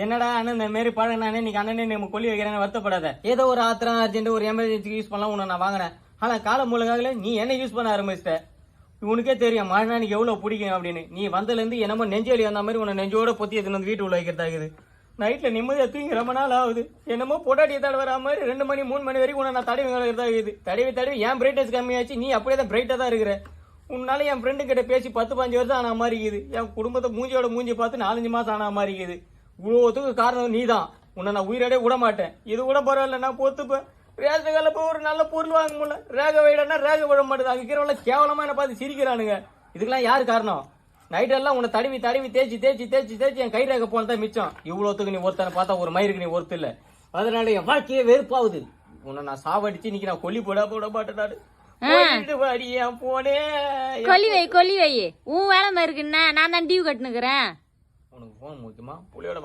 என்னடா அண்ணன் இந்த மாரி பழகினானே இன்னைக்கு அண்ணனே நம்ம கொல்லி வைக்கிறேன்னு வருத்தப்படாத. ஏதோ ஒரு ஆத்திரம் அர்ஜென்ட் ஒரு எமர்ஜென்சிக்கு யூஸ் பண்ணலாம் உன்னை நான் வாங்கினேன். ஆனா காலம் மூலகாகல நீ என்ன யூஸ் பண்ண ஆரம்பிச்சிட்ட. உனக்கே தெரியும் மழை எனக்கு எவ்வளவு பிடிக்கும் அப்படின்னு. நீ வந்ததுல இருந்து என்னமோ நெஞ்சொலி வந்த மாதிரி உன்னை நெஞ்சோட பொத்தி எடுத்துன்னு வந்து வீட்டு உள்ள வைக்கிறதாகுது. நைட்ல நிம்மதியா தூங்கி ரொம்ப நாள் ஆகுது. என்னமோ பொட்டாட்டியை தடவை வர மாதிரி 2 மணி 3 மணி வரைக்கும் உன்னை நான் தடவி வைக்கிறதாகுது. தடவி என் பிரைட்னஸ் கம்மியாச்சு. நீ அப்படியே தான் பிரைட்டா தான் இருக்கிற. உன்னால என் ஃப்ரெண்டு கிட்ட பேசி 10-15 வருஷம் ஆன மாதிரி இருக்குது. என் குடும்பத்தை மூஞ்சியோட மூஞ்சி பார்த்து 4-5 மாசம் ஆன மாதிரி இருக்குது. இவ்வளோத்துக்கு காரணம் நீ தான். உன்னை நான் உயிரோட விட மாட்டேன். இது கூட பரவாயில்ல, நான் பொத்துப்பேன். ரேஷன் கால போய் ஒரு நல்ல பொருள் வாங்க முடியல. ரேக வைடனா ரேக விட மாட்டேது. அங்க இருக்கிறவங்கள கேவலமா என்ன பார்த்து சிரிக்கிறானுங்க. இதுக்கெல்லாம் யாரு காரணம்? நைட்டெல்லாம் உன்னை தடவி தேய்ச்சி என் கை ரேக போனதான் மிச்சம். இவ்வளோத்துக்கு நீ ஒருத்தனை பார்த்தா ஒரு மயிருக்கு நீ ஒருத்தர் இல்ல. அதனால என் வாழ்க்கையே வெறுப்பாகுது. உன்னை நான் சாவடிச்சு இன்னைக்கு நான் கொல்லி போட மாட்டேன். கொல்லி வை உன் வேலை இருக்குன்னா நான் தான் டியூ கட்டுனுக்குறேன். உனக்கு போன் முக்கியமா புள்ளியோட